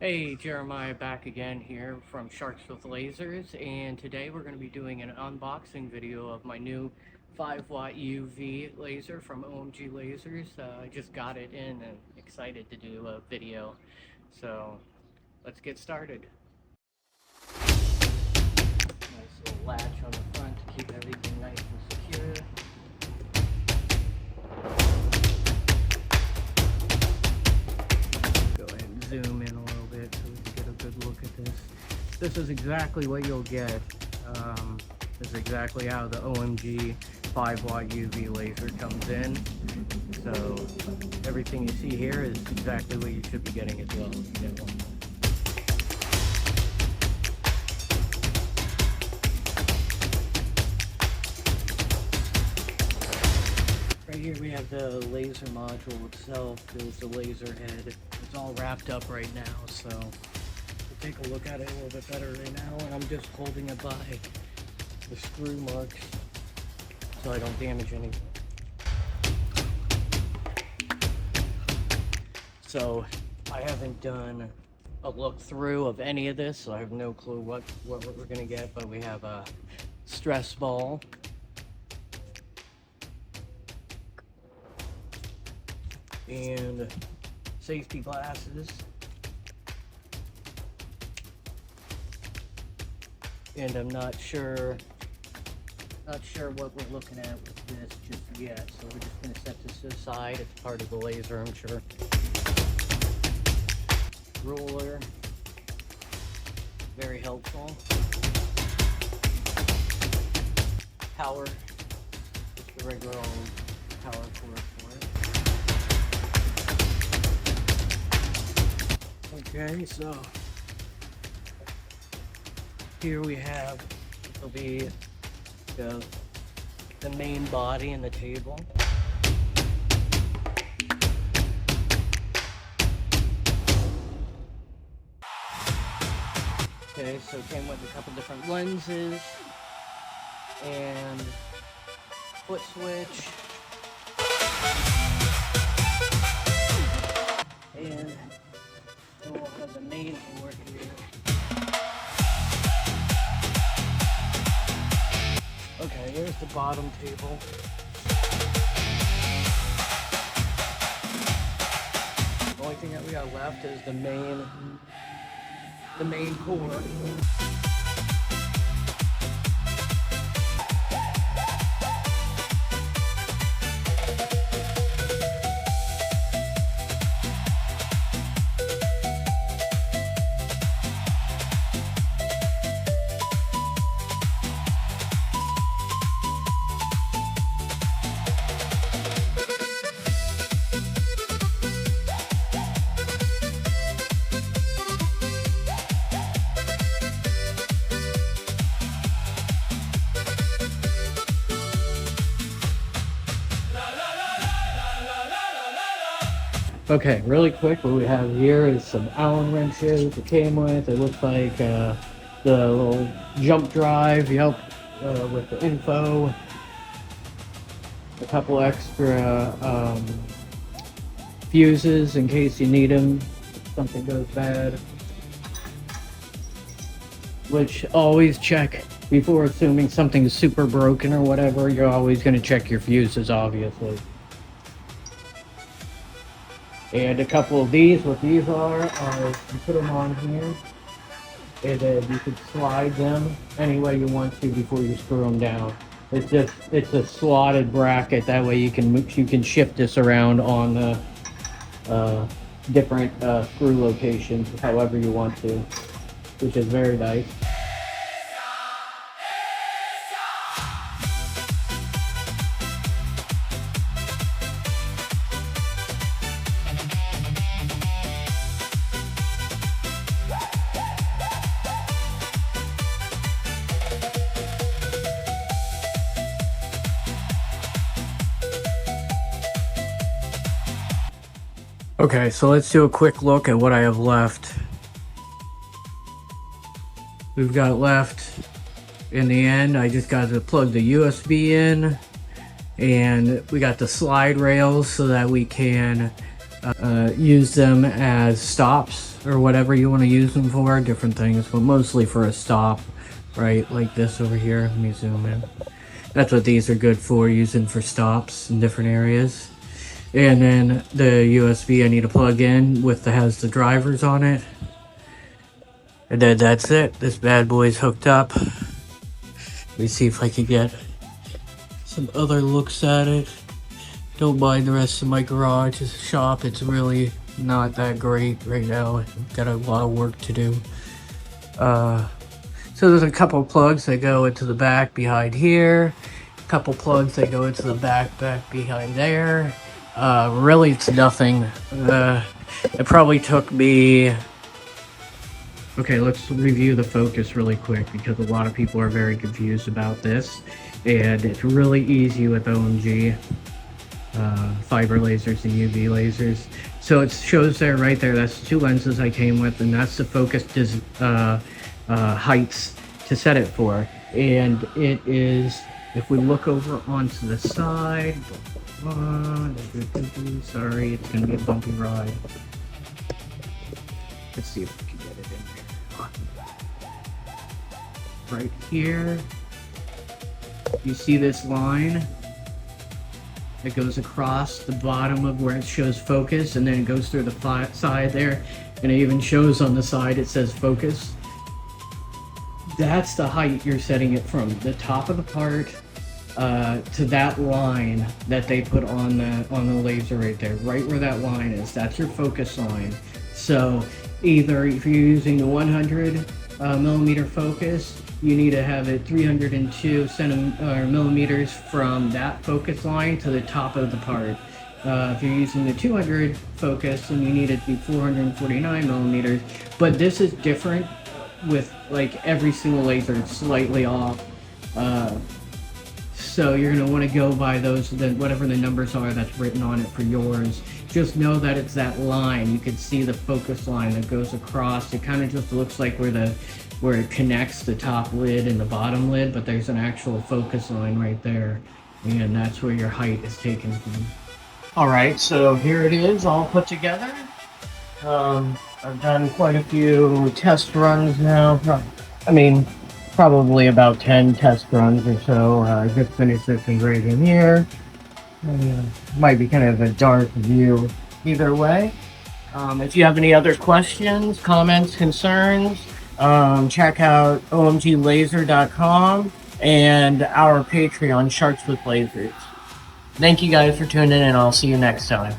Hey, Jeremiah back again here from Sharks with Lasers, and today we're going to be doing an unboxing video of my new 5-watt UV laser from OMG Lasers. I just got it in and excited to do a video, so let's get started. Nice little latch on the front to keep everything nice and secure. Go ahead and zoom in a little bit so we can get a good look at this. This is exactly what you'll get. This is exactly how the OMG 5-watt UV laser comes in. So everything you see here is exactly what you should be getting as well if you get one. Right here we have the laser module itself. There's the laser head. It's all wrapped up right now, so we'll take a look at it a little bit better right now. And I'm just holding it by the screw marks so I don't damage anything. So I haven't done a look through of any of this, so I have no clue what we're gonna get, but we have a stress ball. And safety glasses. And I'm not sure what we're looking at with this just yet, so we're just going to set this aside. It's part of the laser, I'm sure. Ruler, very helpful. Power, just the regular old power cord for it. Okay, so here we have, this will be the main body and the table. Okay, so it came with a couple different lenses and foot switch. And we'll have the main board here. Okay, here's the bottom table. The only thing that we got left is the main cord. Okay, really quick, what we have here is some Allen wrenches it came with. It looks like the little jump drive, yep, with the info. A couple extra fuses in case you need them if something goes bad. Which always check before assuming something is super broken or whatever. You're always going to check your fuses, obviously. And a couple of these, what these are you put them on here, and then you can slide them any way you want to before you screw them down. It's a slotted bracket, that way you can shift this around on the different screw locations however you want to, which is very nice. Okay, so let's do a quick look at what I have left. We've got left in the end, I just got to plug the USB in, and we got the slide rails so that we can use them as stops or whatever you want to use them for, different things, but mostly for a stop, right? Like this over here. Let me zoom in. That's what these are good for, using for stops in different areas. And then the USB I need to plug in with has the drivers on it. And then that's it. This bad boy's hooked up. Let me see if I can get some other looks at it. Don't mind the rest of my garage shop. It's really not that great right now. I've got a lot of work to do. So there's a couple plugs that go into the back behind here. A couple plugs that go into the back behind there. Really, it's nothing. It probably took me... Okay, let's review the focus really quick because a lot of people are very confused about this. And it's really easy with OMG. Fiber lasers and UV lasers. So it shows there, right there, that's the two lenses I came with, and that's the focus heights to set it for. And it is, if we look over onto the side, sorry, it's gonna be a bumpy ride. Let's see if we can get it in there. Right here, you see this line? It goes across the bottom of where it shows focus, and then it goes through the side there, and it even shows on the side it says focus. That's the height you're setting it from, the top of the part to that line that they put on the laser right there, right where that line is. That's your focus line. So either if you're using the 100 millimeter focus, you need to have it 302 millimeters from that focus line to the top of the part. If you're using the 200 focus, then you need it to be 449 millimeters. But this is different with like every single laser. It's slightly off. So you're going to want to go by those, whatever the numbers are that's written on it for yours. Just know that it's that line. You can see the focus line that goes across. It kind of just looks like where it connects the top lid and the bottom lid, but there's an actual focus line right there. And that's where your height is taken from. All right, so here it is all put together. I've done quite a few test runs now. I mean, probably about 10 test runs or so. I just finished this engraving here. Might be kind of a dark view either way. If you have any other questions, comments, concerns, check out omglaser.com and our Patreon, Sharks with Lasers. Thank you guys for tuning in, and I'll see you next time.